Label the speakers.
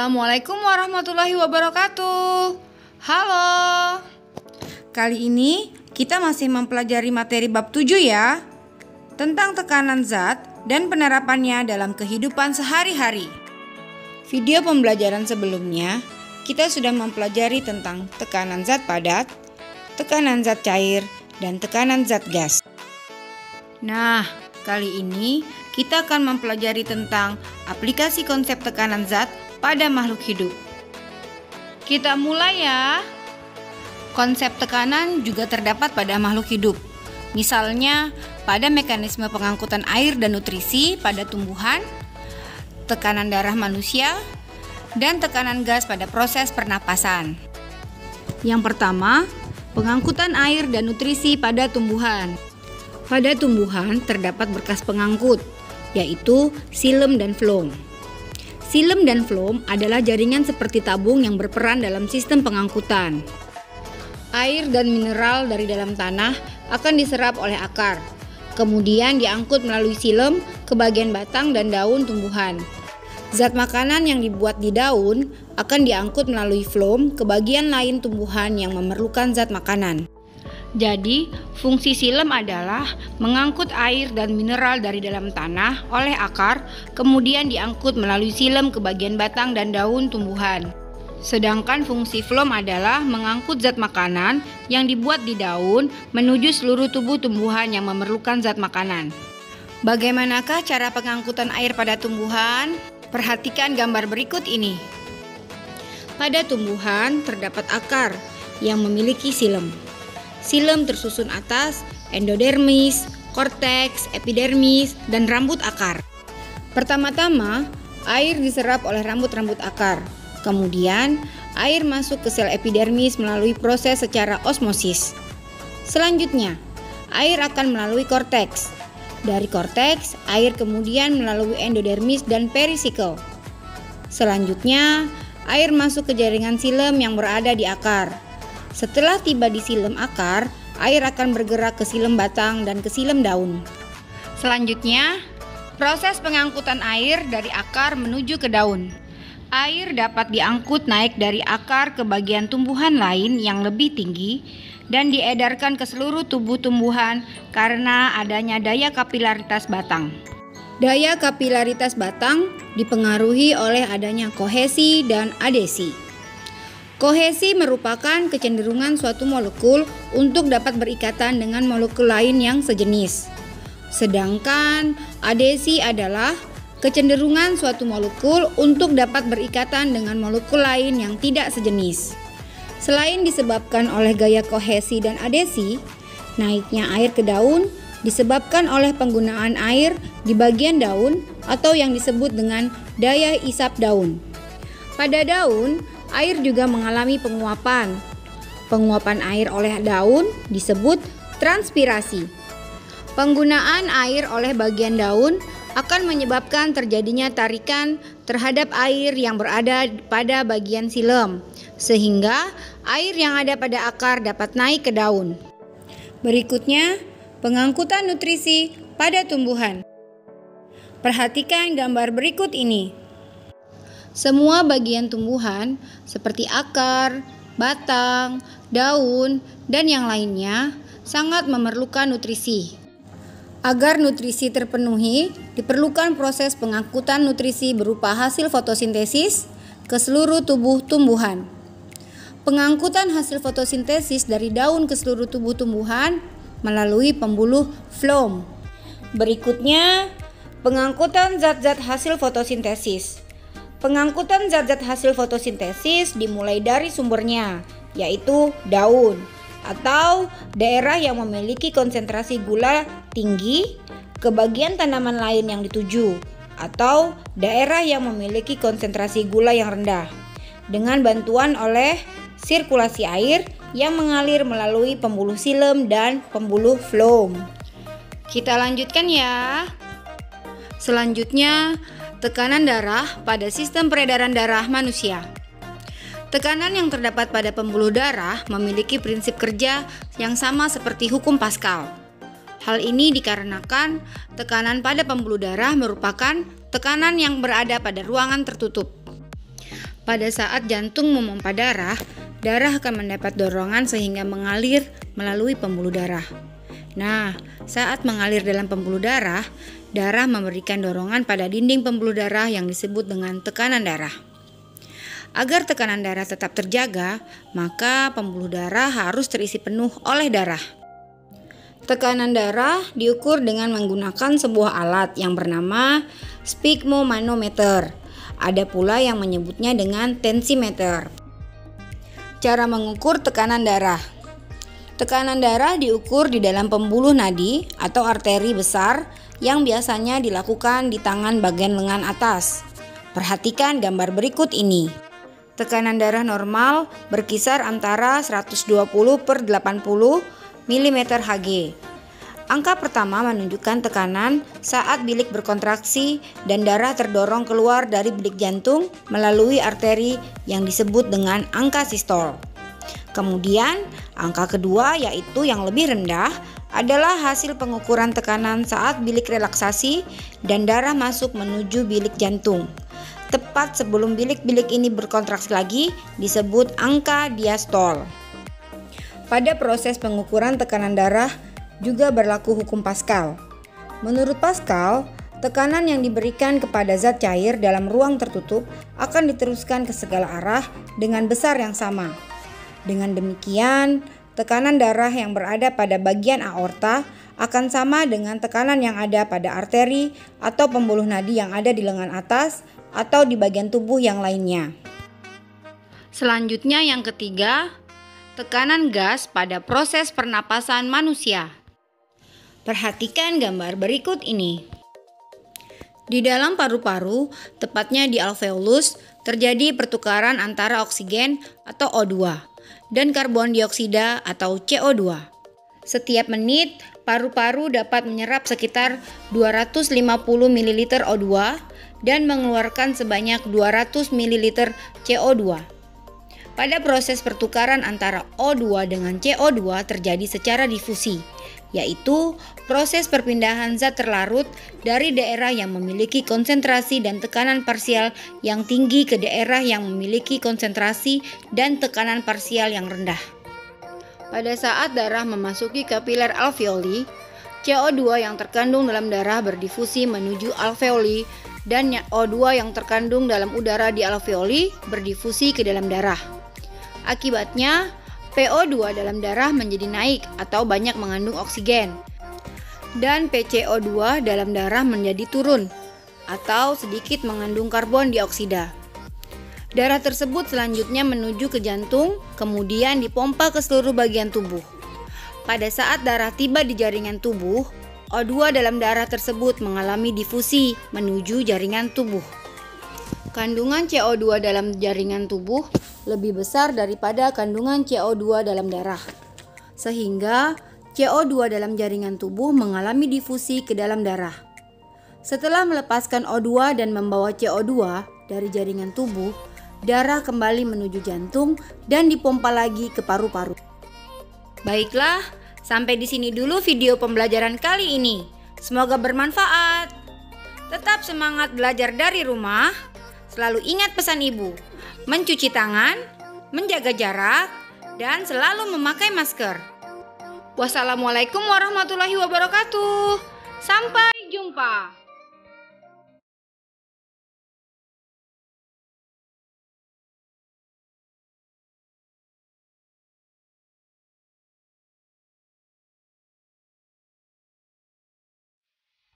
Speaker 1: Assalamualaikum warahmatullahi wabarakatuh. Halo. Kali ini kita masih mempelajari materi bab 7 ya, tentang tekanan zat dan penerapannya dalam kehidupan sehari-hari. Video pembelajaran sebelumnya kita sudah mempelajari tentang tekanan zat padat, tekanan zat cair, dan tekanan zat gas. Nah, kali ini kita akan mempelajari tentang aplikasi konsep tekanan zat pada makhluk hidup. Kita mulai ya. Konsep tekanan juga terdapat pada makhluk hidup. Misalnya pada mekanisme pengangkutan air dan nutrisi pada tumbuhan, tekanan darah manusia, dan tekanan gas pada proses pernapasan. Yang pertama, pengangkutan air dan nutrisi pada tumbuhan. Pada tumbuhan terdapat berkas pengangkut, yaitu xilem dan floem. Xilem dan floem adalah jaringan seperti tabung yang berperan dalam sistem pengangkutan. Air dan mineral dari dalam tanah akan diserap oleh akar, kemudian diangkut melalui xilem ke bagian batang dan daun tumbuhan. Zat makanan yang dibuat di daun akan diangkut melalui floem ke bagian lain tumbuhan yang memerlukan zat makanan. Jadi, fungsi xilem adalah mengangkut air dan mineral dari dalam tanah oleh akar, kemudian diangkut melalui xilem ke bagian batang dan daun tumbuhan. Sedangkan fungsi floem adalah mengangkut zat makanan yang dibuat di daun menuju seluruh tubuh tumbuhan yang memerlukan zat makanan. Bagaimanakah cara pengangkutan air pada tumbuhan? Perhatikan gambar berikut ini. Pada tumbuhan terdapat akar yang memiliki xilem. Xilem tersusun atas endodermis, korteks, epidermis, dan rambut akar. Pertama-tama, air diserap oleh rambut-rambut akar. Kemudian, air masuk ke sel epidermis melalui proses secara osmosis. Selanjutnya, air akan melalui korteks. Dari korteks, air kemudian melalui endodermis dan perisikel. Selanjutnya, air masuk ke jaringan xilem yang berada di akar. Setelah tiba di xilem akar, air akan bergerak ke xilem batang dan ke xilem daun. Selanjutnya, proses pengangkutan air dari akar menuju ke daun. Air dapat diangkut naik dari akar ke bagian tumbuhan lain yang lebih tinggi dan diedarkan ke seluruh tubuh tumbuhan karena adanya daya kapilaritas batang. Daya kapilaritas batang dipengaruhi oleh adanya kohesi dan adesi. Kohesi merupakan kecenderungan suatu molekul untuk dapat berikatan dengan molekul lain yang sejenis. Sedangkan adesi adalah kecenderungan suatu molekul untuk dapat berikatan dengan molekul lain yang tidak sejenis. Selain disebabkan oleh gaya kohesi dan adesi, naiknya air ke daun disebabkan oleh penggunaan air di bagian daun atau yang disebut dengan daya isap daun. Pada daun, air juga mengalami penguapan. Penguapan air oleh daun disebut transpirasi. Penggunaan air oleh bagian daun akan menyebabkan terjadinya tarikan terhadap air yang berada pada bagian xilem, sehingga air yang ada pada akar dapat naik ke daun. Berikutnya, pengangkutan nutrisi pada tumbuhan. Perhatikan gambar berikut ini. Semua bagian tumbuhan seperti akar, batang, daun, dan yang lainnya sangat memerlukan nutrisi. Agar nutrisi terpenuhi, diperlukan proses pengangkutan nutrisi berupa hasil fotosintesis ke seluruh tubuh tumbuhan. Pengangkutan hasil fotosintesis dari daun ke seluruh tubuh tumbuhan melalui pembuluh floem. Berikutnya, pengangkutan zat-zat hasil fotosintesis. Pengangkutan zat-zat hasil fotosintesis dimulai dari sumbernya, yaitu daun atau daerah yang memiliki konsentrasi gula tinggi ke bagian tanaman lain yang dituju, atau daerah yang memiliki konsentrasi gula yang rendah dengan bantuan oleh sirkulasi air yang mengalir melalui pembuluh xilem dan pembuluh floem. Kita lanjutkan ya. Selanjutnya, tekanan darah pada sistem peredaran darah manusia. Tekanan yang terdapat pada pembuluh darah memiliki prinsip kerja yang sama seperti hukum Pascal. Hal ini dikarenakan tekanan pada pembuluh darah merupakan tekanan yang berada pada ruangan tertutup. Pada saat jantung memompa darah, darah akan mendapat dorongan sehingga mengalir melalui pembuluh darah. Nah, saat mengalir dalam pembuluh darah, darah memberikan dorongan pada dinding pembuluh darah yang disebut dengan tekanan darah. Agar tekanan darah tetap terjaga, maka pembuluh darah harus terisi penuh oleh darah. Tekanan darah diukur dengan menggunakan sebuah alat yang bernama sphygmomanometer. Ada pula yang menyebutnya dengan tensimeter. Cara mengukur tekanan darah. Tekanan darah diukur di dalam pembuluh nadi atau arteri besar yang biasanya dilakukan di tangan bagian lengan atas. Perhatikan gambar berikut ini. Tekanan darah normal berkisar antara 120/80 mm/Hg. Angka pertama menunjukkan tekanan saat bilik berkontraksi dan darah terdorong keluar dari bilik jantung melalui arteri yang disebut dengan angka sistol. Kemudian, angka kedua yaitu yang lebih rendah adalah hasil pengukuran tekanan saat bilik relaksasi dan darah masuk menuju bilik jantung. Tepat sebelum bilik-bilik ini berkontraksi lagi disebut angka diastol. Pada proses pengukuran tekanan darah juga berlaku hukum Pascal. Menurut Pascal, tekanan yang diberikan kepada zat cair dalam ruang tertutup akan diteruskan ke segala arah dengan besar yang sama. Dengan demikian, tekanan darah yang berada pada bagian aorta akan sama dengan tekanan yang ada pada arteri atau pembuluh nadi yang ada di lengan atas atau di bagian tubuh yang lainnya. Selanjutnya yang ketiga, tekanan gas pada proses pernapasan manusia. Perhatikan gambar berikut ini. Di dalam paru-paru, tepatnya di alveolus, terjadi pertukaran antara oksigen atau O2 dan karbon dioksida atau CO2. Setiap menit, paru-paru dapat menyerap sekitar 250 ml O2 dan mengeluarkan sebanyak 200 ml CO2. Pada proses pertukaran antara O2 dengan CO2 terjadi secara difusi, yaitu proses perpindahan zat terlarut dari daerah yang memiliki konsentrasi dan tekanan parsial yang tinggi ke daerah yang memiliki konsentrasi dan tekanan parsial yang rendah. Pada saat darah memasuki kapiler alveoli, CO2 yang terkandung dalam darah berdifusi menuju alveoli dan O2 yang terkandung dalam udara di alveoli berdifusi ke dalam darah. Akibatnya, PO2 dalam darah menjadi naik atau banyak mengandung oksigen, dan PCO2 dalam darah menjadi turun atau sedikit mengandung karbon dioksida. Darah tersebut selanjutnya menuju ke jantung, kemudian dipompa ke seluruh bagian tubuh. Pada saat darah tiba di jaringan tubuh, O2 dalam darah tersebut mengalami difusi menuju jaringan tubuh. Kandungan CO2 dalam jaringan tubuh lebih besar daripada kandungan CO2 dalam darah, sehingga CO2 dalam jaringan tubuh mengalami difusi ke dalam darah. Setelah melepaskan O2 dan membawa CO2 dari jaringan tubuh, darah kembali menuju jantung dan dipompa lagi ke paru-paru. Baiklah, sampai di sini dulu video pembelajaran kali ini. Semoga bermanfaat. Tetap semangat belajar dari rumah. Selalu ingat pesan ibu, mencuci tangan, menjaga jarak, dan selalu memakai masker. Wassalamualaikum warahmatullahi wabarakatuh. Sampai jumpa.